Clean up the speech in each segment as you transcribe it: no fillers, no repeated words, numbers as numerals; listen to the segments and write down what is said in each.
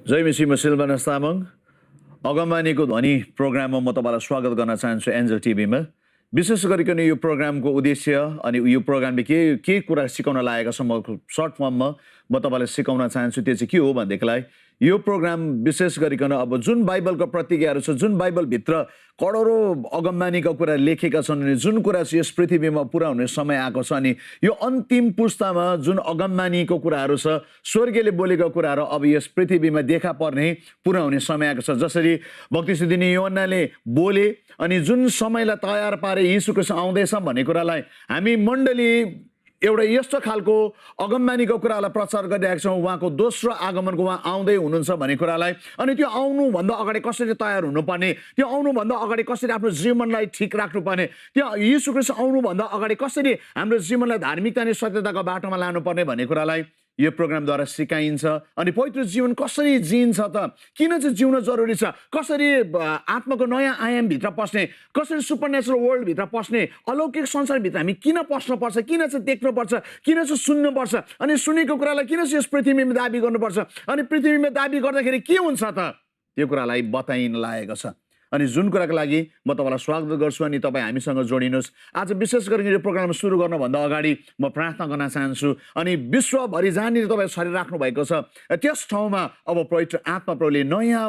जय मिसी म सिल्भानस तामाङ अगमबानीको ध्वनि प्रोग्राममा म तपाईँलाई स्वागत गर्न चाहन्छु एन्जल टिभीमा। विशेष गरिकन यो प्रोग्रामको उद्देश्य अनि यो प्रोग्रामले के कुरा सिकाउन लागेको छ म सर्ट फर्ममा म तपाईँलाई सिकाउन चाहन्छु। त्यो चाहिँ के हो भनेदेखिलाई यो प्रोग्राम विशेष गरिकन अब जुन बाइबलको प्रतिज्ञाहरू छ, जुन बाइबलभित्र करोडौँ अगमबानीका कुरा लेखेका छन् अनि जुन कुरा चाहिँ यस पृथ्वीमा पुरा हुने समय आएको छ अनि यो अन्तिम पुस्तामा जुन अगमबानीको कुराहरू छ, स्वर्गीयले बोलेका कुराहरू अब यस पृथ्वीमा देखा पर्ने पुरा हुने समय आएको छ। जसरी भक्तिसिद्धिनी योहन्नाले बोले अनि जुन समयलाई तयार पारे यीशु ख्रीष्ट आउँदैछ भन्ने कुरालाई हामी मण्डली एउटा यस्तो खालको अगमबानीको कुरालाई प्रचार गरिरहेका छौँ। उहाँको दोस्रो आगमनको उहाँ आउँदै हुनुहुन्छ भन्ने कुरालाई अनि त्यो आउनुभन्दा अगाडि कसरी तयार हुनुपर्ने, त्यो आउनुभन्दा अगाडि कसरी आफ्नो जीवनलाई ठिक राख्नुपर्ने, त्यो यीशु ख्रीष्ट आउनुभन्दा अगाडि कसरी हाम्रो जीवनलाई धार्मिकता अनि सत्यताको बाटोमा लानुपर्ने भन्ने कुरालाई यो प्रोग्रामद्वारा सिकाइन्छ। अनि पवित्र जीवन कसरी जिइन्छ त, किन चाहिँ जिउन जरुरी छ, कसरी आत्माको नयाँ आयामभित्र पस्ने, कसरी सुपरनेचुरल वर्ल्डभित्र पस्ने, अलौकिक संसारभित्र हामी किन पस्नुपर्छ, किन चाहिँ देख्नुपर्छ, किन चाहिँ सुन्नुपर्छ, अनि सुनेको कुरालाई किन चाहिँ यस पृथ्वीमा दाबी गर्नुपर्छ, अनि पृथ्वीमा दाबी गर्दाखेरि के हुन्छ त, यो कुरालाई बताइन लागेको छ। अनि जुन कुराको लागि म तपाईँलाई स्वागत गर्छु अनि तपाईँ हामीसँग जोडिनुहोस्। आज विशेष गरी यो प्रोग्राम सुरु गर्नुभन्दा अगाडि म प्रार्थना गर्न चाहन्छु। अनि विश्वभरि जहाँनिर तपाईँ शरीर राख्नु भएको छ त्यस ठाउँमा अब पवित्र आत्मा प्रभुले नयाँ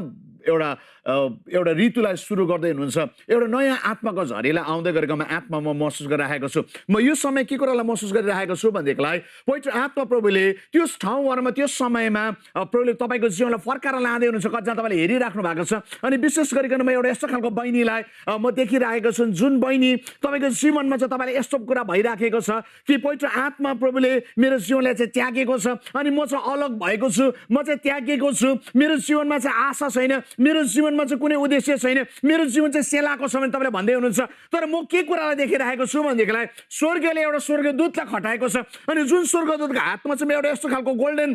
एउटा ऋतुलाई सुरु गर्दै हुनुहुन्छ। एउटा नयाँ आत्माको झरीलाई आउँदै गरेकोमा आत्मा म महसुस गरिरहेको छु। म यो समय के कुरालाई महसुस गरिरहेको छु भनेदेखिलाई पवित्र आत्मा प्रभुले त्यस ठाउँहरूमा त्यो समयमा प्रभुले तपाईँको जीवनलाई फर्काएर लाँदै हुनुहुन्छ। कतिजना तपाईँले हेरिराख्नु भएको छ अनि विशेष गरिकन म एउटा यस्तो खालको बहिनीलाई म देखिरहेको छु जुन बहिनी तपाईँको जीवनमा चाहिँ तपाईँलाई यस्तो कुरा भइराखेको छ कि पवित्र आत्मा प्रभुले मेरो जीवनलाई चाहिँ त्यागेको छ अनि म चाहिँ अलग भएको छु, म चाहिँ त्यागेको छु, मेरो जीवनमा चाहिँ आशा छैन, मेरो जीवनमा चाहिँ कुनै उद्देश्य छैन, मेरो जीवन चाहिँ सेलाको छ भने तपाईँले भन्दै हुनुहुन्छ। तर म के कुरालाई देखिरहेको छु भनेदेखिलाई स्वर्गले एउटा स्वर्गदूतलाई खटाएको छ अनि जुन स्वर्गदूतको हातमा चाहिँ म एउटा यस्तो खालको गोल्डन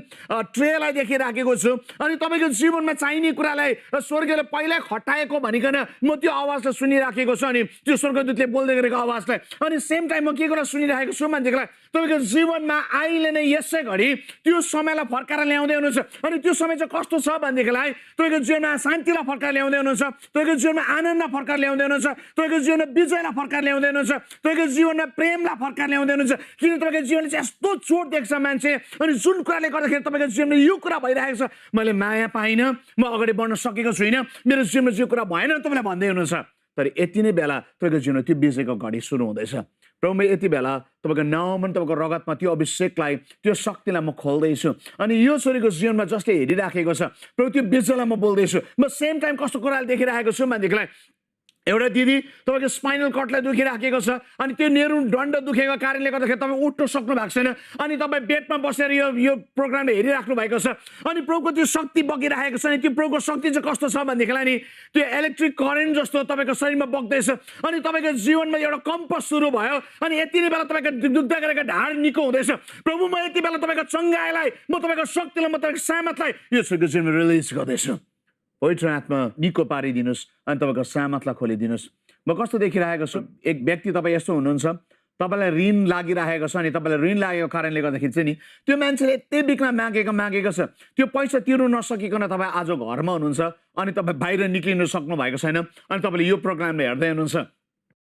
ट्रेलाई देखिराखेको छु अनि तपाईँको जीवनमा चाहिने कुरालाई स्वर्गले पहिल्यै खटाएको भनिकन म त्यो आवाजलाई सुनिराखेको छु अनि त्यो स्वर्गदूतले बोल्दै गरेको आवाजलाई। अनि सेम टाइम म के कुरा सुनिराखेको छु भनेदेखिलाई तपाईँको जीवनमा अहिले नै यसै घडी त्यो समयलाई फर्काएर ल्याउँदै हुनुहुन्छ। अनि त्यो समय चाहिँ कस्तो छ भनेदेखिलाई तपाईँको जीवनमा शान्तिलाई फर्काएर ल्याउँदै हुनुहुन्छ, तपाईँको जीवनमा आनन्दलाई फर्काएर ल्याउँदै हुनुहुन्छ, तपाईँको जीवनमा विजयलाई फर्काएर ल्याउँदै हुनुहुन्छ, तपाईँको जीवनमा प्रेमलाई फर्काएर ल्याउँदै हुनुहुन्छ। किन तपाईँको जीवनले चाहिँ यस्तो चोट देख्छ मान्छे अनि जुन कुराले गर्दाखेरि तपाईँको जीवनमा यो कुरा भइरहेको छ मैले माया पाइनँ, म अगाडि बढ्न सकेको छुइनँ, मेरो जीवनमा जो कुरा भएन तपाईँलाई भन्दै हुनुहुन्छ। तर यति नै बेला तपाईँको जीवनमा त्यो विजयको घडी सुरु हुँदैछ। प्रभु म यति बेला तपाईँको नाउँमा तपाईँको रगतमा त्यो अभिषेकलाई त्यो शक्तिलाई म खोल्दैछु अनि यो छोरीको जीवनमा जसले हेरिराखेको छ प्रभु त्यो विजयलाई म बोल्दैछु। म सेम टाइम कस्तो कुराले देखिरहेको छु भनेदेखिलाई एउटा दिदी तपाईँको स्पाइनल कटलाई दुखिराखेको छ अनि त्यो नेहरू डन्ड दुखेको कारणले गर्दाखेरि तपाईँ उठ्न सक्नु भएको छैन अनि तपाईँ बेडमा बसेर यो प्रोग्रामले हेरिराख्नु भएको छ अनि प्रभुको त्यो शक्ति बगिरहेको छ। अनि त्यो प्रभुको शक्ति चाहिँ कस्तो छ भनेदेखिलाई नि त्यो इलेक्ट्रिक करेन्ट जस्तो तपाईँको शरीरमा बग्दैछ अनि तपाईँको जीवनमा एउटा कम्पस सुरु भयो अनि यति नै बेला तपाईँको दुख्दै गरेको ढाड निको हुँदैछ। प्रभु म यति बेला तपाईँको चङ्गाइलाई, म तपाईँको शक्तिलाई, म तपाईँको सामर्थलाई यो छोरीको जीवनमा रिलिज गर्दैछु। पवित्र आत्मा निको पारिदिनुहोस् अनि तपाईँको सामर्थलाई खोलिदिनुहोस्। म कस्तो देखिरहेको छु, एक व्यक्ति तपाईँ यस्तो हुनुहुन्छ तपाईँलाई ऋण लागिरहेको छ अनि तपाईँलाई ऋण लागेको कारणले गर्दाखेरि चाहिँ नि त्यो मान्छेले यति बिकमा मागेको छ त्यो पैसा तिर्नु नसकिकन तपाईँ आज घरमा हुनुहुन्छ अनि तपाईँ बाहिर निक्लिनु सक्नु भएको छैन अनि तपाईँले यो प्रोग्रामले हेर्दै हुनुहुन्छ।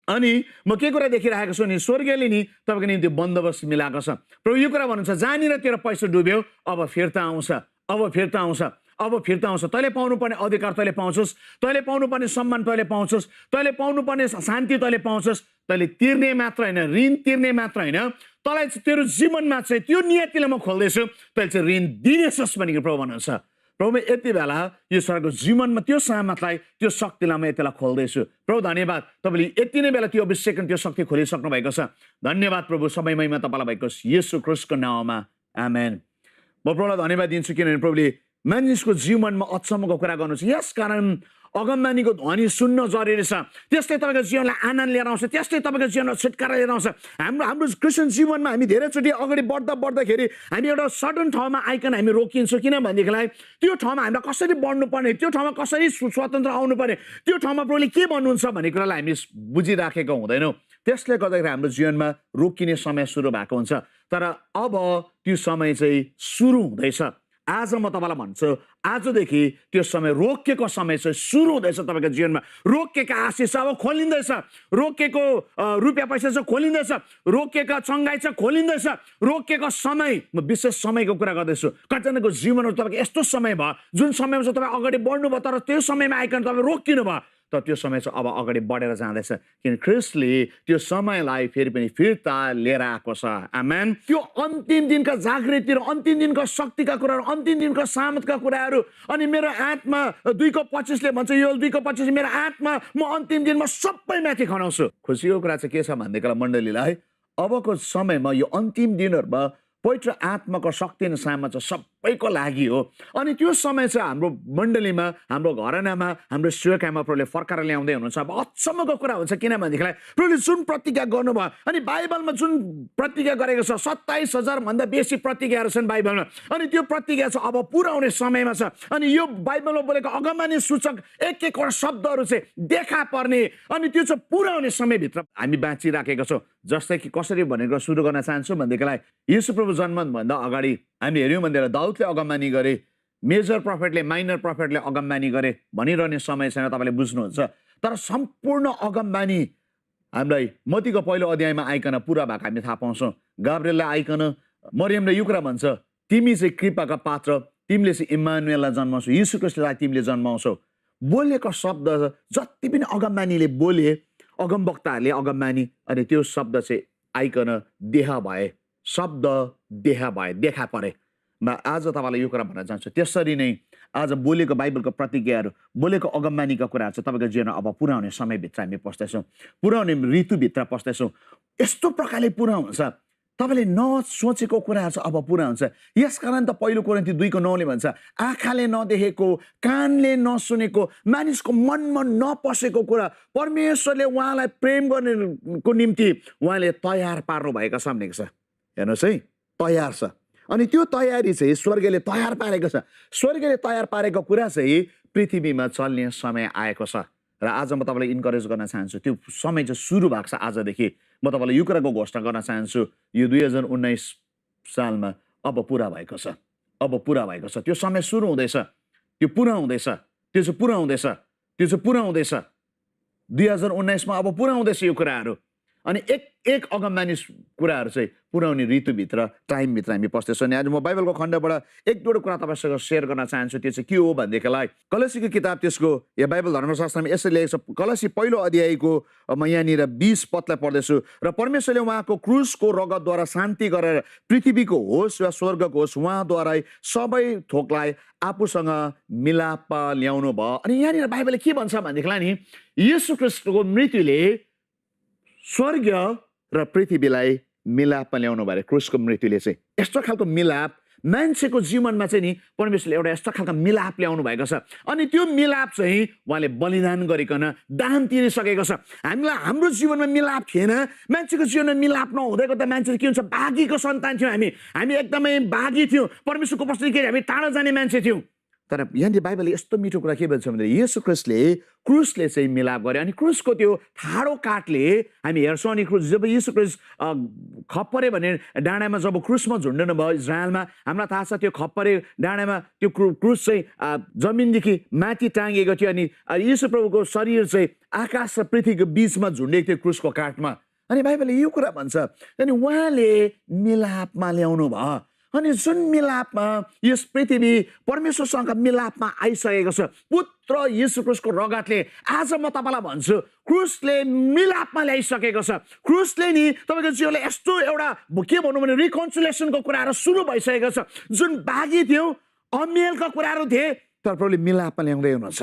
अनि म के कुरा देखिरहेको छु नि स्वर्गले नि तपाईँको निम्ति बन्दोबस्त मिलाएको छ। प्रभु यो कुरा भन्नुहुन्छ जहाँनिर तेरो पैसा डुब्यो अब फिर्ता आउँछ, अब फिर्ता आउँछ, अब फिर्ता आउँछ। तैँले पाउनुपर्ने अधिकार तैँले पाउँछस्, तैँले पाउनुपर्ने सम्मान तैँले पाउँछस्, तैँले पाउनुपर्ने शान्ति तैँले पाउँछस्। तैँले तिर्ने मात्र होइन, ऋण तिर्ने मात्र होइन, तँलाई तेरो जीवनमा चाहिँ त्यो नियतिलाई म खोल्दैछु, तैँले चाहिँ ऋण दिनेछस् भनेर प्रभु भन्नुहुन्छ। प्रभु यति बेला यो सरको जीवनमा त्यो सामर्थलाई, त्यो शक्तिलाई म यतिलाई खोल्दैछु। प्रभु धन्यवाद, तपाईँले यति नै बेला त्यो अभिषेक त्यो शक्ति खोलिसक्नु भएको छ। धन्यवाद प्रभु, सबै महिमा तपाईँलाई भएको येशू ख्रीष्टको नाउँमा आमेन। म प्रभुलाई धन्यवाद दिन्छु किनभने प्रभुले मानिसको जीवनमा अचम्मको कुरा गर्नुहुन्छ। यस कारण अगमबानीको ध्वनि सुन्न जरुरी छ। त्यसले तपाईँको जीवनलाई आनन्द लिएर आउँछ, त्यसले तपाईँको जीवनमा छुटकारा लिएर आउँछ। हाम्रो क्रिस्चियन जीवनमा हामी धेरैचोटि अगाडि बढ्दाखेरि हामी एउटा सडन ठाउँमा आइकन हामी रोकिन्छौँ। किन भनेदेखिलाई त्यो ठाउँमा हामीलाई कसरी बढ्नुपर्ने, त्यो ठाउँमा कसरी स्वतन्त्र आउनुपर्ने, त्यो ठाउँमा प्रभुले के भन्नुहुन्छ भन्ने कुरालाई हामी बुझिराखेको हुँदैनौँ। त्यसले गर्दाखेरि हाम्रो जीवनमा रोकिने समय सुरु भएको हुन्छ। तर अब त्यो समय चाहिँ सुरु हुँदैछ आज म तपाईँलाई भन्छु, आजदेखि त्यो समय रोकिएको समय चाहिँ सुरु हुँदैछ तपाईँको जीवनमा। रोकिएका आशिष अब खोलिँदैछ, रोकिएको रुपियाँ पैसा चाहिँ खोलिँदैछ, रोकिएका चङ्गाई चाहिँ खोलिँदैछ, रोकिएको समय, म विशेष समयको कुरा गर्दैछु। कतिजनाको जीवनमा तपाईँको यस्तो समय भयो जुन समयमा चाहिँ तपाईँ अगाडि बढ्नु भयो, तर त्यो समयमा आइकन तपाईँ रोकिनु भयो, तर त्यो समय चाहिँ अब अगाडि बढेर जाँदैछ, किन ख्रिस्टले त्यो समयलाई फेरि पनि फिर्ता लिएर आएको छ। आमेन। त्यो अन्तिम दिनका जागृति र अन्तिम दिनको शक्तिका कुराहरू, अन्तिम दिनको सामर्थका कुराहरू, अनि मेरो आत्मा 2:25 भन्छ, यो 2:25 मेरो आत्मा म अन्तिम दिनमा सबै माथि खनाउँछु। खुसीको कुरा चाहिँ के छ भनेदेखिलाई मण्डलीलाई, अबको समयमा यो अन्तिम दिनहरूमा पवित्र आत्माको शक्ति र सामर्थ सबैको लागि हो। अनि त्यो समय चाहिँ हाम्रो मण्डलीमा, हाम्रो घरनामा, हाम्रो सेवकामा प्रभुले फर्काएर ल्याउँदै हुनुहुन्छ। अब अचम्मको कुरा हुन्छ, किनभनेदेखिलाई प्रभुले जुन प्रतिज्ञा गर्नुभयो, अनि बाइबलमा जुन प्रतिज्ञा गरेको छ 27,000 भन्दा बेसी प्रतिज्ञाहरू छन् बाइबलमा, अनि त्यो प्रतिज्ञा चाहिँ अब पुरा हुने समयमा छ। अनि यो बाइबलमा बोलेको अगमबानी सूचक एक एकवटा शब्दहरू चाहिँ देखा पर्ने, अनि त्यो चाहिँ पुरा हुने समयभित्र हामी बाँचिराखेका छौँ। जस्तै कि कसरी भनेको सुरु गर्न चाहन्छु भनेदेखिलाई, येशू प्रभु जन्मभन्दा अगाडि हामी हेऱ्यौँ भनेर दाउदले अगमबानी गरे, मेजर प्रफेटले माइनर प्रफेटले अगमबानी गरे भनिरहने समय छैन, तपाईँले बुझ्नुहुन्छ। तर सम्पूर्ण अगमबानी हामीलाई मत्तीको पहिलो अध्यायमा आइकन पुरा भएको हामी थाहा पाउँछौँ। गाब्रिएललाई आइकन मरियमले यो कुरा भन्छ, तिमी चाहिँ कृपाका पात्र, तिमीले चाहिँ इम्मानुएललाई जन्माउँछौ, यीशु ख्रिस्टलाई तिमीले जन्माउँछौ। बोलेको शब्द जति पनि अगमबानीले बोले, अगमवक्ताहरूले अगमबानी, अनि त्यो शब्द चाहिँ आइकन देह भए, शब्द देह भए, देखा परे। म आज तपाईँलाई यो कुरा भन्न चाहन्छु, त्यसरी नै आज बोलेको बाइबलको प्रतिज्ञाहरू, बोलेको अगमबानीका कुराहरू चाहिँ तपाईँको जीवनमा अब पुरा हुने समयभित्र हामी पस्दैछौँ, पुरा हुने ऋतुभित्र पस्दैछौँ। यस्तो प्रकारले पुरा हुन्छ, तपाईँले नसोचेको कुराहरू चाहिँ अब पुरा हुन्छ। यसकारण त पहिलो कोरिन्थी 2:9 भन्छ, आँखाले नदेखेको, कानले नसुनेको, मानिसको मनमा नपसेको कुरा परमेश्वरले उहाँलाई प्रेम गर्नेको निम्ति उहाँले तयार पार्नु भएको छ भनेको छ। हेर्नुहोस् है, तयार छ। अनि त्यो तयारी चाहिँ स्वर्गले तयार पारेको छ। स्वर्गले तयार पारेको कुरा चाहिँ पृथ्वीमा चल्ने समय आएको छ। र आज म तपाईँलाई इन्करेज गर्न चाहन्छु, त्यो समय चाहिँ सुरु भएको छ आजदेखि। म तपाईँलाई यो कुराको घोषणा गर्न चाहन्छु, यो 2019 सालमा अब पुरा भएको छ, अब पुरा भएको छ। त्यो समय सुरु हुँदैछ, त्यो पुरा हुँदैछ, त्यो चाहिँ पुरा हुँदैछ, त्यो चाहिँ पुरा हुँदैछ। 2019 मा अब पुरा हुँदैछ यो कुराहरू। अनि एक अगमबानी कुराहरू चाहिँ पुराउने ऋतुभित्र, टाइमभित्र हामी पस्दैछौँ। अनि आज म बाइबलको खण्डबाट एक दुईवटा कुरा तपाईँसँग सेयर गर्न चाहन्छु। त्यो चाहिँ के हो भनेदेखिलाई, कलसीको किताब त्यसको या बाइबल धर्मशास्त्रमा यसरी लेखेको छ, कलसी पहिलो अध्यायको म यहाँनिर 20 पदलाई पढ्दैछु। र परमेश्वरले उहाँको क्रुसको रगतद्वारा शान्ति गरेर पृथ्वीको होस् वा स्वर्गको होस्, उहाँद्वारा सबै थोकलाई आफूसँग मिलाप ल्याउनु भयो। अनि यहाँनिर बाइबलले के भन्छ भनेदेखिलाई नि, येशू ख्रिस्टको मृत्युले स्वर्ग र पृथ्वीलाई मिलापमा ल्याउनु भयो। क्रुसको मृत्युले चाहिँ यस्तो खालको मिलाप मान्छेको जीवनमा चाहिँ नि परमेश्वरले एउटा यस्तो खालको मिलाप ल्याउनु भएको छ। अनि त्यो मिलाप चाहिँ उहाँले बलिदान गरिकन दान तिरिसकेको छ। हामीलाई हाम्रो जीवनमा मिलाप थिएन, मान्छेको जीवनमा मिलाप नहुँदैको त मान्छे के हुन्छ, बाघीको सन्तान थियौँ हामी एकदमै बाघी थियौँ, परमेश्वरको उपस्थिति हामी टाढा जाने मान्छे थियौँ। तर यहाँनिर बाइबलले यस्तो मिठो कुरा के भन्छ भने, येशू क्रुसले चाहिँ मिलाप गरे। अनि क्रुसको त्यो ठाडो काठले हामी हेर्छौँ। अनि क्रुस जब येशू क्रिस्ट खप्परे भन्ने डाँडामा जब क्रुसमा झुन्डनु भयो इजरायलमा, हामीलाई थाहा छ त्यो खप्परे डाँडामा त्यो क्रुस चाहिँ जमिनदेखि माथि टाँगिएको थियो। अनि येशू प्रभुको शरीर चाहिँ आकाश र पृथ्वीको बिचमा झुन्डेको थियो क्रुसको काठमा। अनि बाइबलले यो कुरा भन्छ, अनि उहाँले मिलापमा ल्याउनु भयो। अनि जुन मिलापमा यस पृथ्वी परमेश्वरसँग मिलापमा आइसकेको छ पुत्र येशू क्रिस्टको रगतले, आज म तपाईँलाई भन्छु, क्रुसले मिलापमा ल्याइसकेको छ। क्रुसले नि तपाईँको जीवनले यस्तो एउटा के भनौँ भने रिकन्सिलिएसनको कुराहरू सुरु भइसकेको छ। जुन बाघी थियौँ, अमेलका कुराहरू थिए, तर प्रभुले मिलापमा ल्याउँदै हुनुहुन्छ।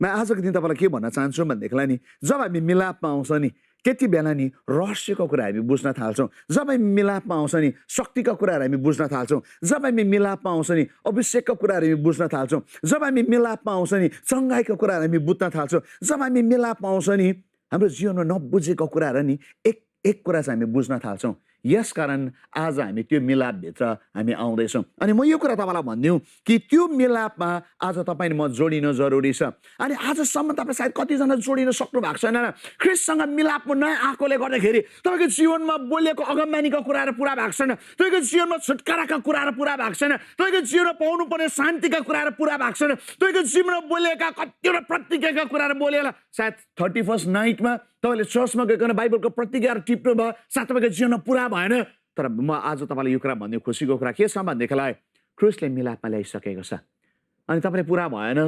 म आजको दिन तपाईँलाई के भन्न चाहन्छु भनेदेखिलाई नि, जब हामी मिलापमा आउँछ नि त्यति बेला नि रहस्यको कुरा हामी बुझ्न थाल्छौँ। जब हामी मिलापमा आउँछ नि शक्तिका कुराहरू हामी बुझ्न थाल्छौँ। जब हामी मिलापमा आउँछ नि अभिषेकका कुराहरू हामी बुझ्न थाल्छौँ। जब हामी मिलापमा आउँछ नि चङ्गाइका कुराहरू हामी बुझ्न थाल्छौँ। जब हामी मिलापमा आउँछ नि हाम्रो जीवनमा नबुझेको कुराहरू नि एक कुरा चाहिँ हामी बुझ्न थाल्छौँ। यसकारण आज हामी त्यो मिलापभित्र हामी आउँदैछौँ। अनि म यो कुरा तपाईँलाई भनिदिउँ कि त्यो मिलापमा आज तपाईँ म जोडिन जरुरी छ। अनि आजसम्म तपाईँ सायद कतिजना जोडिन सक्नु भएको छैन। ख्रिस्टसँग मिलापमा नआएकोले गर्दाखेरि तपाईँको जीवनमा बोलिएको अगमबानीका कुराहरू पुरा भएको छैन, तपाईँको जीवनमा छुटकाराका कुराहरू पुरा भएको छैन, तपाईँको जीवनमा पाउनुपर्ने शान्तिका कुराहरू पुरा भएको छैन, तपाईँको जीवनमा बोलेका कतिवटा प्रतिज्ञाका कुराहरू बोलेर सायद 31st नाइटमा तपाईँले चर्चमा गइकन बाइबलको प्रतिज्ञाहरू टिप्नु भयो, सायद तपाईँको जीवनमा पुरा भएन। तर म आज तपाईँलाई यो कुरा भन्ने खुसीको कुरा के छ भनेदेखिलाई ख्रिस्टले मिलापमा ल्याइसकेको छ। अनि तपाईँले पुरा भएन,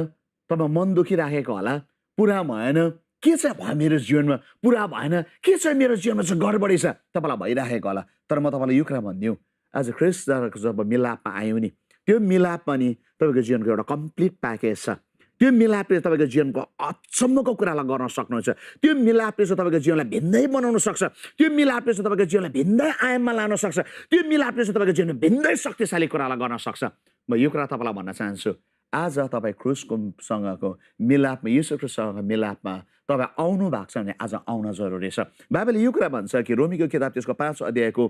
तपाईँ मन दुखिराखेको होला, पुरा भएन, के चाहिँ भयो मेरो जीवनमा, पुरा भएन, के चाहिँ मेरो जीवनमा चाहिँ गडबडी छ तपाईँलाई भइराखेको होला। तर म तपाईँलाई यो कुरा भनिदिउँ, आज ख्रिस्ट जब मिलापमा आयो नि, त्यो मिलापमा नि तपाईँको जीवनको एउटा कम्प्लिट प्याकेज छ। त्यो मिलापले तपाईँको जीवनको अचम्मको कुरालाई गर्न सक्नुहुन्छ। त्यो मिलापले चाहिँ तपाईँको जीवनलाई भिन्दै बनाउन सक्छ। त्यो मिलापले चाहिँ तपाईँको जीवनलाई भिन्दै आयाममा लान सक्छ। त्यो मिलापले चाहिँ तपाईँको जीवनमा भिन्दै शक्तिशाली कुरालाई गर्न सक्छ। म यो कुरा तपाईँलाई भन्न चाहन्छु, आज तपाईँ ख्रिस्टसँगको मिलापमा, यीशु ख्रिस्टसँगको मिलापमा तपाईँ आउनु भएको छ भने आज आउन जरुरी छ। बाइबलले यो कुरा भन्छ कि रोमीको किताब त्यसको 5 अध्यायको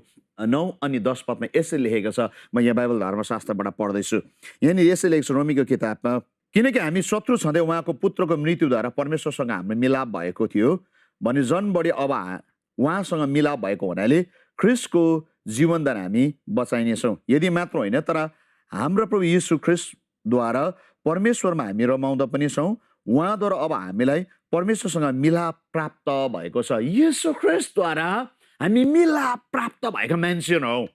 9 अनि 10 पदमा यसरी लेखेको छ। म यहाँ बाइबल धर्मशास्त्रबाट पढ्दैछु। यहाँनिर यसरी लेखेको छ रोमीको किताबमा, किनकि हामी शत्रु छँदै उहाँको पुत्रको मृत्युद्वारा परमेश्वरसँग हाम्रो मिलाप भएको थियो भने झन् बढी अब उहाँसँग मिलाप भएको हुनाले ख्रिस्टको जीवनद्वारा हामी बचाइनेछौँ। यदि मात्र होइन तर हाम्रो प्रभु यीशु ख्रिस्टद्वारा परमेश्वरमा हामी रमाउँदा पनि छौँ। उहाँद्वारा अब हामीलाई परमेश्वरसँग मिलाप प्राप्त भएको छ। यीशु ख्रिस्टद्वारा हामी मिलाप प्राप्त भएको मान्छे हौ।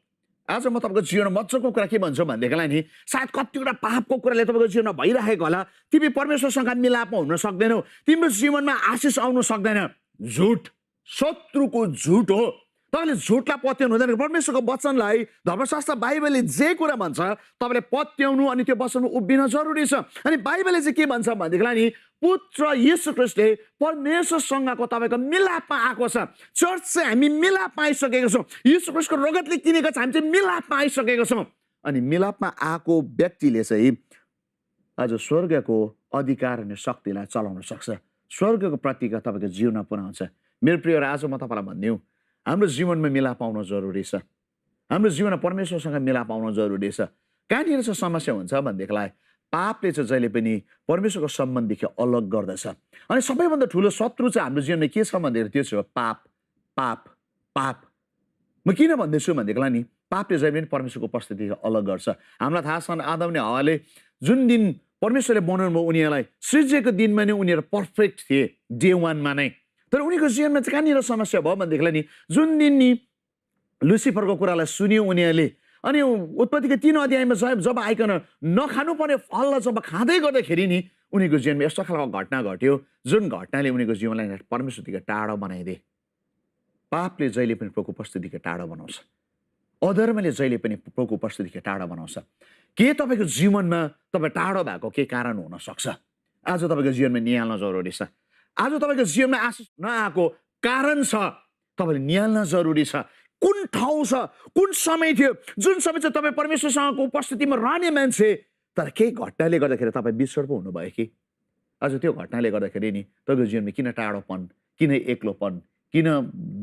आज म तपाईँको जीवनमा मजाको कुरा के भन्छु भनेदेखिलाई नि, सायद कतिवटा पापको कुराले तपाईँको जीवनमा भइरहेको होला, तिमी परमेश्वरसँग मिलापमा हुन सक्दैनौ, तिम्रो जीवनमा आशिष आउन सक्दैन। झुट, शत्रुको झुट हो। तपाईँले झुटलाई पत्याउनु हुँदैन। परमेश्वरको वचनलाई, धर्मशास्त्र बाइबलले जे कुरा भन्छ तपाईँले पत्याउनु अनि त्यो वचनमा उभिन जरुरी छ। अनि बाइबलले चाहिँ के भन्छ भनेदेखिलाई नि, पुत्र यीशु ख्रिस्टले परमेश्वरसँगको तपाईँको मिलापमा आएको छ। चर्च चाहिँ हामी मिलापमा आइसकेको छौँ। यीशु ख्रिस्टको रगतले किनेको छ, हामी चाहिँ मिलापमा आइसकेको छौँ। अनि मिलापमा आएको व्यक्तिले चाहिँ आज स्वर्गको अधिकार अनि शक्तिलाई चलाउन सक्छ। स्वर्गको प्रतिज्ञा तपाईँको जीवनमा पुऱ्याउँछ। मेरो प्रिय, आज म तपाईँलाई भनिदिउँ, हाम्रो जीवनमा मिलाप आउन जरुरी छ। हाम्रो जीवनमा परमेश्वरसँग मिलाप आउन जरुरी छ। कहाँनिर चाहिँ समस्या हुन्छ भनेदेखिलाई पापले चाहिँ जहिले पनि परमेश्वरको सम्बन्धदेखि अलग गर्दछ। अनि सबैभन्दा ठुलो शत्रु चाहिँ हाम्रो जीवनमा के छ भन्दाखेरि त्यो छ पाप, पाप, पाप। म किन भन्दैछु भनेदेखिलाई नि, पापले जहिले पनि परमेश्वरको उपस्थितिदेखि अलग गर्छ। हामीलाई थाहा छ आदम अनि हवाले जुन दिन परमेश्वरले बनाउनु भयो उनीहरूलाई, सृजिएको दिनमा नै उनीहरू पर्फेक्ट थिए, डे 1मा नै। तर उनीहरूको जीवनमा चाहिँ कहाँनिर समस्या भयो भनेदेखिलाई नि, जुन दिन नि लुसिफरको कुरालाई सुन्यो उनीहरूले, अनि उत्पत्तिको 3 अध्यायमा जब आइकन नखानुपर्ने फललाई जब खाँदै गर्दाखेरि नि उनीहरूको जीवनमा यस्तो खालको घटना घट्यो जुन घटनाले उनीहरूको जीवनलाई परमेश्वरदेखि टाढो बनाइदिए। पापले जहिले पनि प्रभुको उपस्थितिदेखि टाढो बनाउँछ। अधर्मले जहिले पनि प्रभुको उपस्थितिदेखि टाढो बनाउँछ। के तपाईँको जीवनमा तपाईँ टाढो भएको के कारण हुन सक्छ? आज तपाईँको जीवनमा निहाल्न जरुरी छ। आज तपाईँको जीवनमा आशिष नआएको कारण छ, तपाईँले निहाल्न जरुरी छ। कुन ठाउँ छ, कुन समय थियो जुन समय चाहिँ तपाईँ परमेश्वरसँगको उपस्थितिमा रहने मान्छे, तर केही घटनाले गर्दाखेरि तपाईँ बिछोड पो हुनुभयो कि? आज त्यो घटनाले गर्दाखेरि नि तपाईँको जीवनमा किन टाढोपन, किन एक्लोपन, किन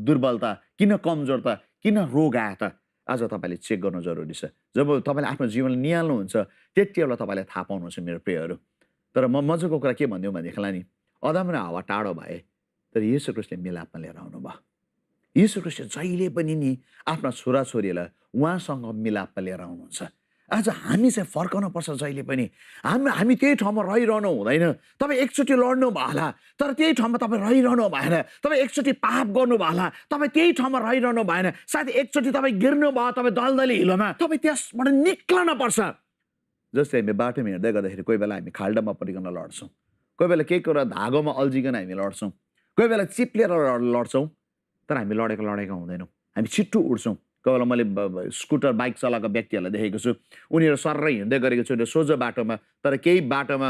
दुर्बलता, किन कमजोरता, किन रोग आयो त? आज तपाईँले चेक गर्नु जरुरी छ। जब तपाईँले आफ्नो जीवनलाई निहाल्नुहुन्छ त्यति बेला तपाईँले थाहा पाउनुहुन्छ मेरो प्रियहरू। तर म मजाको कुरा के भनिदिउँ भनेदेखिलाई नि, अदम र हावा टाढो भए तर यीशु ख्रिस्टले मिलापमा लिएर आउनु भयो। यीशु ख्रिस्टले जहिले पनि नि आफ्ना छोराछोरीलाई उहाँसँग मिलापमा लिएर आउनुहुन्छ। आज हामी चाहिँ फर्काउनुपर्छ जहिले पनि। हामी त्यही ठाउँमा रहिरहनु हुँदैन। तपाईँ एकचोटि लड्नु भयो होला तर त्यही ठाउँमा तपाईँ रहिरहनु भएन। तपाईँ एकचोटि पाप गर्नु भयो होला, तपाईँ त्यही ठाउँमा रहिरहनु भएन। सायद एकचोटि तपाईँ गिर्नु भयो, तपाईँ दलदली हिलोमा, तपाईँ त्यसबाट निक्लन पर्छ। जस्तै हामी बाटोमा हिँड्दै गर्दाखेरि कोही बेला हामी खाल्डामा परिकन लड्छौँ, कोही बेला केही कुरा धागोमा अल्झिकन हामी लड्छौँ, कोही बेला चिप्लेर लड्छौँ। तर हामी लडेको हुँदैनौँ, हामी छिट्टो उड्छौँ। कोही बेला मैले स्कुटर बाइक चलाएको व्यक्तिहरूलाई देखेको छु, उनीहरू सर्रै हिँड्दै गरेको छु सोझो बाटोमा, तर केही बाटोमा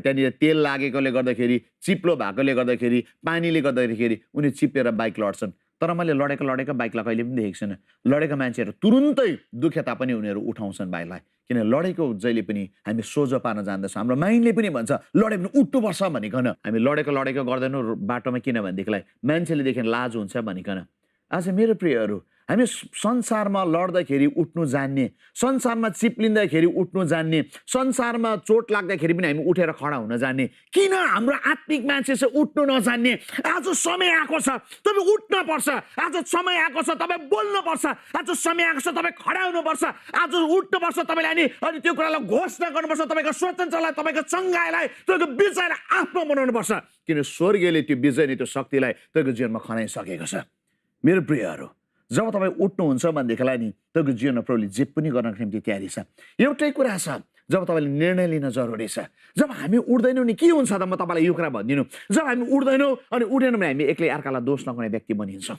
त्यहाँनिर तेल लागेकोले गर्दाखेरि, चिप्लो भएकोले गर्दाखेरि, पानीले गर्दाखेरि उनी चिप्लेर बाइक लड्छन्। तर मैले लडेको बाइकलाई कहिले पनि देखेको छैन। लडेका मान्छेहरू तुरुन्तै दुखे तापनि उनीहरू उठाउँछन् बाइकलाई, किन लडेको जहिले पनि हामी सोझो पार्न जान्दछौँ। हाम्रो माइन्डले पनि भन्छ लडे भने उठ्नुपर्छ भनिकन। हामी लडेको गर्दैनौँ बाटोमा, किनभनेदेखिलाई मान्छेले देखेर लाज हुन्छ भनिकन। आज मेरो प्रियहरू, हामी संसारमा लड्दाखेरि उठ्नु जान्ने, संसारमा चिप्लिँदाखेरि उठ्नु जान्ने, संसारमा चोट लाग्दाखेरि पनि हामी उठेर खडा हुन जान्ने, किन हाम्रो आत्मिक मान्छे चाहिँ उठ्नु नजान्ने? आज समय आएको छ, तपाईँ उठ्न पर्छ। आज समय आएको छ, तपाईँ बोल्नु पर्छ। आज समय आएको छ, तपाईँ खडा हुनुपर्छ। आज उठ्नुपर्छ तपाईँले अनि त्यो कुरालाई घोषणा गर्नुपर्छ। तपाईँको स्वतन्त्रलाई, तपाईँको चङ्गाइलाई, तपाईँको विजयलाई आफ्नो बनाउनुपर्छ, किन स्वर्गीयले त्यो विजय नि त्यो शक्तिलाई तपाईँको जीवनमा खनाइसकेको छ। मेरो प्रियहरू, जब तपाईँ उठ्नुहुन्छ भनेदेखिलाई नि तपाईँको जीवनमा प्रभुले जे पनि गर्नको निम्ति तयारी छ। एउटै कुरा छ, जब तपाईँले निर्णय लिन जरुरी छ। जब हामी उठ्दैनौँ नि के हुन्छ त? म तपाईँलाई यो कुरा भनिदिनु, जब हामी उठ्दैनौँ अनि उठेनौँ भने हामी एक्लै अर्कालाई दोष नगर्ने व्यक्ति बनिन्छौँ।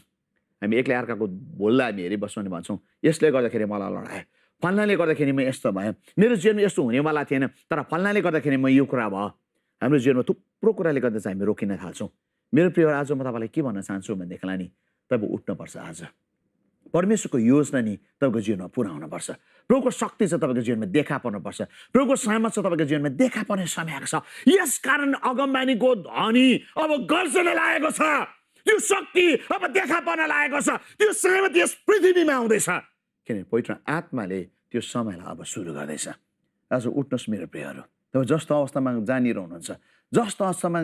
हामी एक्लै अर्काको बोल्दा हामी हेरिबस्छौँ भने भन्छौँ यसले गर्दाखेरि मलाई लडायो, फल्नाले गर्दाखेरि म यस्तो भयो, मेरो जीवनमा यस्तो हुनेवाला थिएन तर फल्नाले गर्दाखेरि म यो कुरा भयो। हाम्रो जीवनमा थुप्रो कुराले गर्दा चाहिँ हामी रोकिन थाल्छौँ। मेरो प्रिय, आज म तपाईँलाई के भन्न चाहन्छु भनेदेखिलाई नि तपाईँ उठ्नुपर्छ। आज परमेश्वरको योजना नि तपाईँको जीवनमा पुरा हुनुपर्छ। प्रभुको शक्ति चाहिँ तपाईँको जीवनमा देखा पर्नुपर्छ। प्रभुको सामर्थ चाहिँ तपाईँको जीवनमा देखा पर्ने समय आएको छ। यसकारण अगमबानीको ध्वनि अब गर्जन लागेको छ। त्यो शक्ति अब देखा पर्न लागेको छ। त्यो सामर्थ यस पृथ्वीमा आउँदैछ, किनभने पवित्र आत्माले त्यो समयलाई अब सुरु गर्दैछ। आज उठ्नुहोस् मेरो प्रियहरू। तपाईँ जस्तो अवस्थामा जहाँनिर हुनुहुन्छ, जस्तो अवस्थामा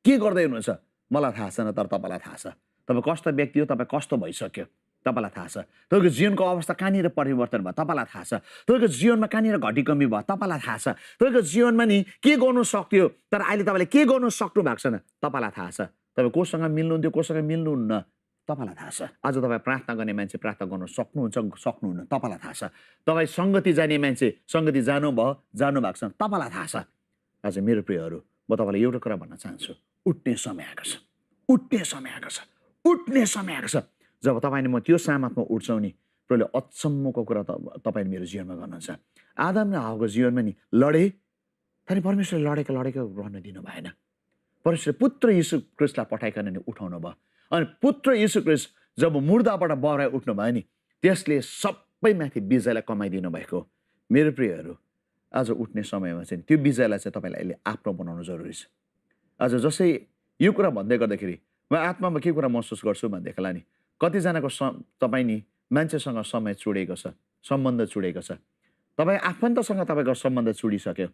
के गर्दै हुनुहुन्छ मलाई थाहा छैन, तर तपाईँलाई थाहा छ। तपाईँ कस्तो व्यक्ति हो, तपाईँ कस्तो भइसक्यो तपाईँलाई थाहा छ। तपाईँको जीवनको अवस्था कहाँनिर परिवर्तन भयो तपाईँलाई थाहा छ। तपाईँको जीवनमा कहाँनिर घटी कमी भयो तपाईँलाई थाहा छ। तपाईँको जीवनमा नि के गर्नु सक्थ्यो तर अहिले तपाईँले के गर्नु सक्नु भएको छैन तपाईँलाई थाहा छ। तपाईँ कोसँग मिल्नुहुन्थ्यो, कोसँग मिल्नुहुन्न तपाईँलाई थाहा छ। आज तपाईँ प्रार्थना गर्ने मान्छे प्रार्थना गर्नु सक्नुहुन्छ, सक्नुहुन्न तपाईँलाई थाहा छ। तपाईँ सङ्गति जाने मान्छे सङ्गति जानुभयो, जानु भएको छ तपाईँलाई थाहा छ। आज मेरो प्रियहरू, म तपाईँलाई एउटा कुरा भन्न चाहन्छु, उठ्ने समय आएको छ। उठ्ने समय आएको छ। उठ्ने समय आएको छ। जब तपाईँले म त्यो सामर्थमा उठ्छौँ नि, प्रभुले अचम्मको कुरा तपाईँले मेरो जीवनमा गर्नुहुन्छ। आदम र हव्वाको जीवनमा नि लडे, तर परमेश्वरले लडेको रहन दिनु भएन। परमेश्वरले पुत्र यीशु ख्रीष्टलाई पठाइकन नि उठाउनु भयो। अनि पुत्र यीशु ख्रीष्ट जब मुर्दाबाट बहराइ उठ्नु भयो नि, त्यसले सबैमाथि विजयलाई कमाइदिनु भएको। मेरो प्रियहरू, आज उठ्ने समयमा चाहिँ त्यो विजयलाई चाहिँ तपाईँलाई अहिले आफ्नो बनाउनु जरुरी छ। आज जसै यो कुरा भन्दै गर्दाखेरि म आत्मामा के कुरा महसुस गर्छु भनेदेखिलाई नि कतिजनाको तपाईँ नि मान्छेसँग समय चुडेको छ, सम्बन्ध चुडेको छ। तपाईँ आफन्तसँग तपाईँको सम्बन्ध चुडिसक्यो।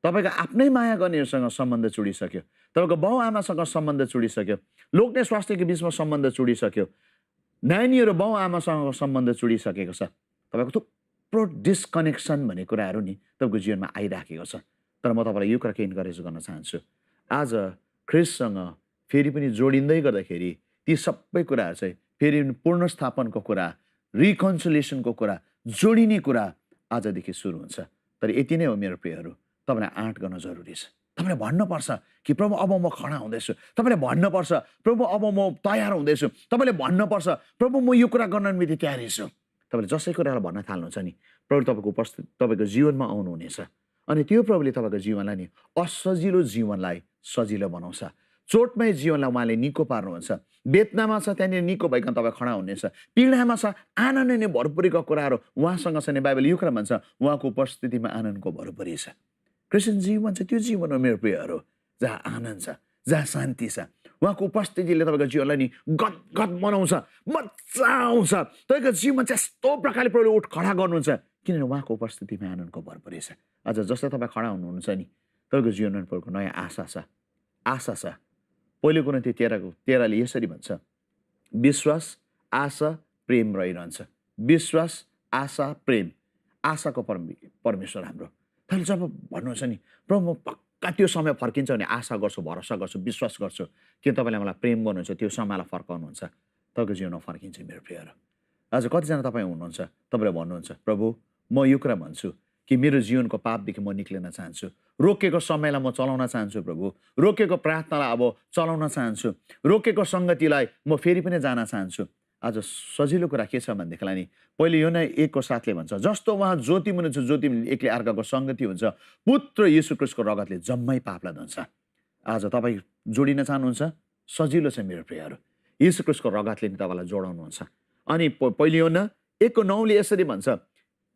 तपाईँको आफ्नै माया गर्नेहरूसँग सम्बन्ध चुडिसक्यो। तपाईँको बाउ आमासँग सम्बन्ध चुडिसक्यो। लोग्ने स्वास्थ्यको बिचमा सम्बन्ध चुडिसक्यो। नानीहरू बाउ आमासँग सम्बन्ध चुडिसकेको छ। तपाईँको थुप्रो डिस्कनेक्सन भन्ने कुराहरू नि तपाईँको जीवनमा आइराखेको छ। तर म तपाईँलाई यो कुरा के इन्करेज गर्न चाहन्छु, आज ख्रीष्टसँग फेरि पनि जोडिँदै गर्दाखेरि ती सबै कुराहरू चाहिँ फेरि पुनर्स्थापनको कुरा, रिकन्सिलिएसनको कुरा, जोडिने कुरा आजदेखि सुरु हुन्छ। तर यति नै हो मेरो प्रियहरू, तपाईँलाई आँट गर्न जरुरी छ। तपाईँले भन्नुपर्छ कि प्रभु अब म खडा हुँदैछु। तपाईँले भन्नुपर्छ प्रभु अब म तयार हुँदैछु। तपाईँले भन्नुपर्छ प्रभु म यो कुरा गर्न निम्ति तयारी छु। तपाईँले जसै कुरालाई भन्न थाल्नुहुन्छ नि, प्रभु तपाईँको उपस्थित तपाईँको जीवनमा आउनुहुनेछ। अनि त्यो प्रभुले तपाईँको जीवनलाई नि असजिलो जीवनलाई सजिलो बनाउँछ। चोटमय जीवनलाई उहाँले निको पार्नुहुन्छ। वेदनामा छ त्यहाँनिर निको भइकन तपाईँ खडा हुनेछ। पीडामा छ आनन्द नै भरपुरीको कुराहरू उहाँसँग छ नि। बाइबल यो कुरा भन्छ उहाँको उपस्थितिमा आनन्दको भरपुरी छ। क्रिस्चियन जीवन चाहिँ त्यो जीवन हो मेरो प्रियहरू, जहाँ आनन्द छ, जहाँ शान्ति छ। उहाँको उपस्थितिले तपाईँको जीवनलाई नि गदगद बनाउँछ, मजा आउँछ। तपाईँको जीवन चाहिँ यस्तो प्रकारले प्रभुले उठ खडा गर्नुहुन्छ किनभने उहाँको उपस्थितिमा आनन्दको भरपुरी छ। आज जस्तै तपाईँ खडा हुनुहुन्छ नि, तपाईँको जीवनमा प्रभुको नयाँ आशा छ। आशा छ। पहिलो कोरिन्थी 13:13ले यसरी भन्छ, विश्वास, आशा, प्रेम रहिरहन्छ। विश्वास, आशा, प्रेम। आशाको परमेश्वर हाम्रो। तपाईँले जब भन्नुहुन्छ नि प्रभु म पक्का त्यो समय फर्किन्छ भने आशा गर्छु, भरोसा गर्छु, विश्वास गर्छु कि तपाईँले मलाई प्रेम गर्नुहुन्छ, त्यो समयलाई फर्काउनुहुन्छ, तपाईँको जीवनमा फर्किन्छ मेरो प्रियहरू। आज कतिजना तपाईँ हुनुहुन्छ, तपाईँले भन्नुहुन्छ प्रभु म यो कुरा भन्छु कि मेरो जीवनको पापदेखि म निक्लिन चाहन्छु। रोकेको समयलाई म चलाउन चाहन्छु प्रभु। रोकेको प्रार्थनालाई अब चलाउन चाहन्छु। रोकेको सङ्गतिलाई म फेरि पनि जान चाहन्छु। आज सजिलो कुरा के छ भनेदेखिलाई नि पहिले यो नै 1को 7ले भन्छ, जस्तो उहाँ ज्योति हुनुहुन्छ, ज्योति एकले अर्काको सङ्गति हुन्छ। पुत्र यीशु ख्रीष्टको रगतले जम्मै पापलाई धुन्छ। आज तपाईँ जोडिन चाहनुहुन्छ, सजिलो छ मेरो प्रियहरू। यीशु ख्रीष्टको रगतले नि तपाईँलाई जोडाउनुहुन्छ। अनि पहिले यो न 1:9ले यसरी भन्छ,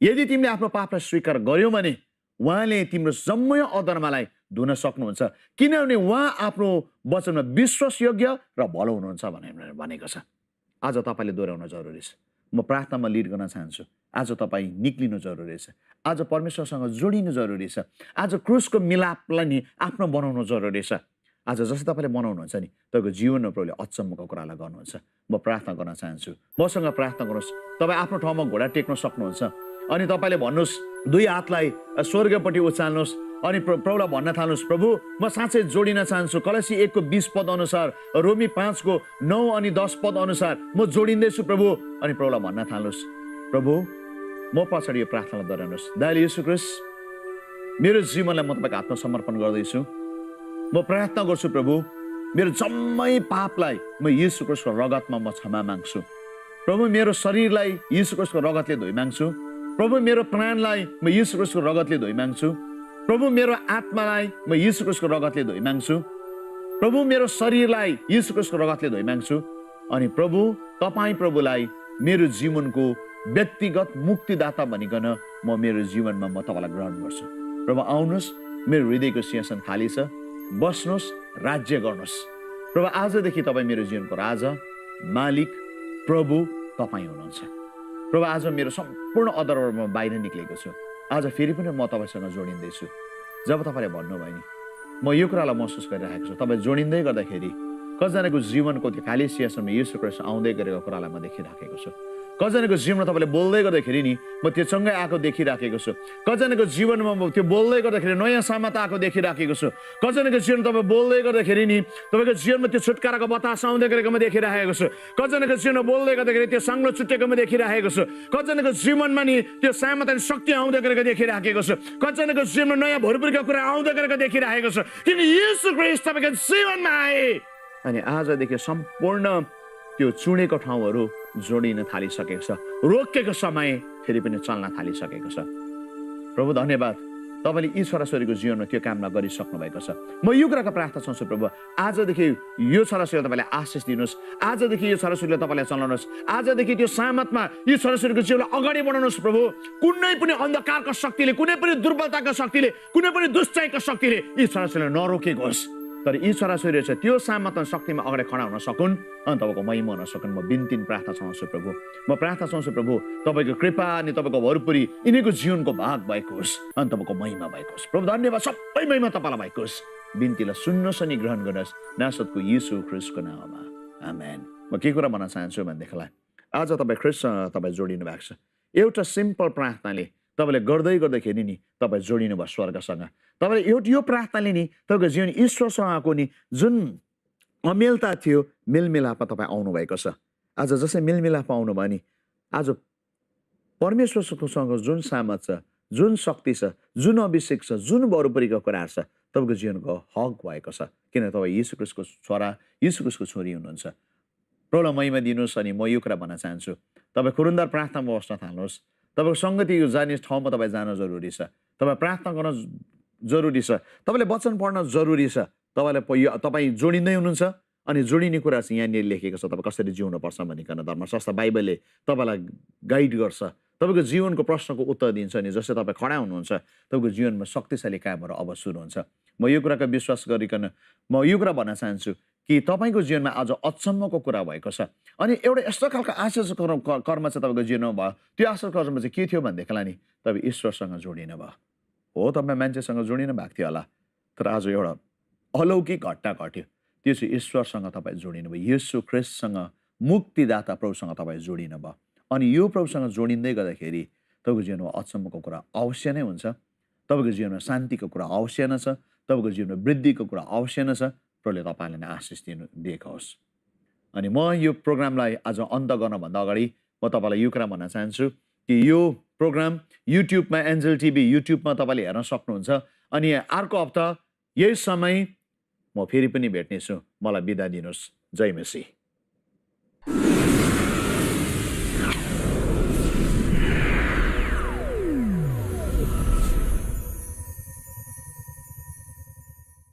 यदि तिमीले आफ्नो पापलाई स्वीकार गर्यौ भने उहाँले तिम्रो जम्मै अधर्मलाई धुन सक्नुहुन्छ, किनभने उहाँ आफ्नो वचनमा विश्वासयोग्य र भलो हुनुहुन्छ भनेको छ। आज तपाईँले दोहोऱ्याउन जरुरी छ। म प्रार्थनामा लिड गर्न चाहन्छु। आज तपाईँ निक्लिनु जरुरी छ। आज परमेश्वरसँग जोडिनु जरुरी छ। आज क्रुसको मिलापलाई नि आफ्नो बनाउनु जरुरी छ। आज जसरी तपाईँले बनाउनुहुन्छ नि, तपाईँको जीवनमा प्रभुले अचम्मको कुरालाई गर्नुहुन्छ। म प्रार्थना गर्न चाहन्छु। मसँग प्रार्थना गर्नुहोस्। तपाईँ आफ्नो ठाउँमा घुँडा टेक्न सक्नुहुन्छ अनि तपाईँले भन्नुहोस्, दुई हातलाई स्वर्गपट्टि उचाल्नुहोस् अनि प्रभुलाई भन्न थाल्नुहोस्, प्रभु म साँच्चै जोडिन चाहन्छु। कलसी 1 को 20 पद अनुसार, रोमी 5 को 9 अनि 10 पद अनुसार म जोडिँदैछु प्रभु। अनि प्रभुलाई भन्न थाल्नुहोस्, प्रभु म पछाडि यो प्रार्थनालाई दोहोऱ्याउनुहोस्। दयालु येशू ख्रीष्ट, मेरो जीवनलाई म तपाईँको हातमा समर्पण गर्दैछु। म प्रार्थना गर्छु प्रभु, मेरो जम्मै पापलाई म येशू ख्रीष्टको रगतमा म क्षमा माग्छु। प्रभु मेरो शरीरलाई येशू ख्रीष्टको रगतले धोइ माग्छु। प्रभु मेरो प्राणलाई म येशू ख्रीष्टको रगतले धोइ माग्छु। प्रभु मेरो आत्मालाई म येशू ख्रीष्टको रगतले धोइ माग्छु। प्रभु मेरो शरीरलाई येशू ख्रीष्टको रगतले धोइ माग्छु। अनि प्रभु तपाईँ प्रभुलाई मेरो जीवनको व्यक्तिगत मुक्तिदाता भनिकन म मेरो जीवनमा म तपाईँलाई ग्रहण गर्छु। प्रभु आउनुहोस्, मेरो हृदयको सिंहासन खाली छ, बस्नुहोस्, राज्य गर्नुहोस्। प्रभु आजदेखि तपाईँ मेरो जीवनको राजा, मालिक, प्रभु तपाईँ हुनुहुन्छ। प्रभु आज मेरो सम्पूर्ण अदरबाट म बाहिर निक्लेको छु। आज फेरि पनि म तपाईँसँग जोडिँदैछु। जब तपाईँले भन्नुभयो नि, म यो कुरालाई महसुस गरिरहेको छु। तपाईँ जोडिँदै गर्दाखेरि कतिजनाको जीवनको त्यो खाली सिंहासनमा येशू ख्रीष्ट आउँदै गरेको कुरालाई म देखिराखेको छु। कतिजनाको जीवनमा तपाईँले बोल्दै गर्दाखेरि नि म त्यो सँगै आएको देखिराखेको छु। कतिजनाको जीवनमा म त्यो बोल्दै गर्दाखेरि नयाँ सामत आएको देखिराखेको छु। कतिजनाको जीवन तपाईँ बोल्दै गर्दाखेरि नि तपाईँको जीवनमा त्यो छुटकाराको बतास आउँदै गरेको म देखिराखेको छु। कतिजनाको जीवनमा बोल्दै गर्दाखेरि त्यो साङ्लो छुटेको म देखिराखेको छु। कतिजनाको जीवनमा नि त्यो सामत अनि शक्ति आउँदै गरेको देखिराखेको छु। कतिजनाको जीवनमा नयाँ भरपुरको कुरा आउँदै गरेको देखिराखेको छु। किन येशू ख्रीष्ट तपाईँको जीवनमा आए अनि आजदेखि सम्पूर्ण त्यो चुडेको ठाउँहरू जोडिन थालिसकेको छ। रोकेको समय फेरि पनि चल्न थालिसकेको छ। प्रभु धन्यवाद, तपाईँले यी छोराछोरीको जीवनमा त्यो काममा गरिसक्नु भएको छ। म यो कुराको प्रार्थना चाहन्छु प्रभु, आजदेखि यो छोराछोरीलाई तपाईँले आशिष दिनुहोस्। आजदेखि यो छोराछोरीले तपाईँलाई चलाउनुहोस्। आजदेखि त्यो सामतमा यो छोराछोरीको जीवनलाई अगाडि बढाउनुहोस् प्रभु। कुनै पनि अन्धकारको शक्तिले, कुनै पनि दुर्बलताको शक्तिले, कुनै पनि दुष्टाइको शक्तिले यी छोराछोरीलाई नरोकेको होस्। तर यी छोराछोरीहरू चाहिँ त्यो सामर्थ्य शक्तिमा अगाडि खडा हुन सकुन् अनि तपाईँको महिमा हुन सकुन्। म बिन्ती प्रार्थना चाहन्छु प्रभु। म प्रार्थना चाहन्छु प्रभु, तपाईँको कृपा अनि तपाईँको भरपुरी यिनीको जीवनको भाग भएको होस् अनि तपाईँको महिमा भएको होस्। प्रभु धन्यवाद, सबै महिमा तपाईँलाई भएको होस्। बिन्तीलाई सुन्नुहोस् अनि ग्रहण गर्नुहोस् नासरतको येशू ख्रीष्टको नाममा, आमेन। म के कुरा भन्न चाहन्छु भनेदेखिलाई, आज तपाईँ ख्रीष्टसँग तपाईँ जोडिनु भएको छ। एउटा सिम्पल प्रार्थनाले तपाईँले गर्दै गर्दाखेरि नि तपाईँ जोडिनु भयो स्वर्गसँग। तपाईँले यो प्रार्थनाले नि तपाईँको जीवन ईश्वरसँगको नि जुन अमेलता थियो, मेलमिलापमा तपाईँ आउनुभएको छ। आज जसै मेलमिलाप आउनुभयो नि, आज परमेश्वरसँग जुन सामर्थ छ, जुन शक्ति छ, जुन अभिषेक छ, जुन वरपरिको कुराहरू छ, तपाईँको जीवनको हक भएको छ। किन तपाईँ येशू ख्रीष्टको छोरा, येशू ख्रीष्टको छोरी हुनुहुन्छ। प्रभुलाई महिमा दिनुहोस्। अनि म यो कुरा भन्न चाहन्छु, तपाईँ खुरुन्दार प्रार्थनामा बस्न थाल्नुहोस्। तपाईँको सङ्गति जाने ठाउँमा तपाईँ जान जरुरी छ। तपाईँ प्रार्थना गर्न जरुरी छ। तपाईँले वचन पढ्न जरुरी छ। तपाईँ जोडिँदै हुनुहुन्छ अनि जोडिने कुरा चाहिँ यहाँनिर लेखेको छ। तपाईँ कसरी जिउनुपर्छ भनिकन धर्मशास्त्र बाइबलले तपाईँलाई गाइड गर्छ। तपाईँको जीवनको प्रश्नको उत्तर दिन्छ। अनि जस्तै तपाईँ खडा हुनुहुन्छ, तपाईँको जीवनमा शक्तिशाली कामहरू अब सुरु हुन्छ। म यो कुराको विश्वास गरिकन म यो कुरा भन्न चाहन्छु कि तपाईँको जीवनमा आज अचम्मको कुरा भएको छ। अनि एउटा यस्तो खालको आश्चर्य कर्म चाहिँ तपाईँको जीवनमा भयो। त्यो आश्चर्य कर्म चाहिँ के थियो भनेदेखिलाई नि तपाईँ ईश्वरसँग जोडिनु भयो। हो, तपाईँ मान्छेसँग जोडिनु भएको थियो होला, तर आज एउटा अलौकिक घटना घट्यो। त्यो चाहिँ ईश्वरसँग तपाईँ जोडिनु भयो। येशू ख्रीष्टसँग, मुक्तिदाता प्रभुसँग तपाईँ जोडिनु भयो। अनि यो प्रभुसँग जोडिँदै गर्दाखेरि तपाईँको जीवनमा अचम्मको कुरा अवश्य नै हुन्छ। तपाईँको जीवनमा शान्तिको कुरा अवश्य नै छ। तपाईँको जीवनमा वृद्धिको कुरा अवश्य नै छ। प्रभुले तपाईँलाई नै आशिष दिएको होस्। अनि म यो प्रोग्रामलाई आज अन्त गर्नभन्दा अगाडि म तपाईँलाई यो कुरा भन्न चाहन्छु कि यो प्रोग्राम युट्युबमा, एन्जल टिभी युट्युबमा तपाईँले हेर्न सक्नुहुन्छ। अनि अर्को हप्ता यही समय म फेरि पनि भेट्नेछु। मलाई बिदा दिनुहोस्। जय मसीह।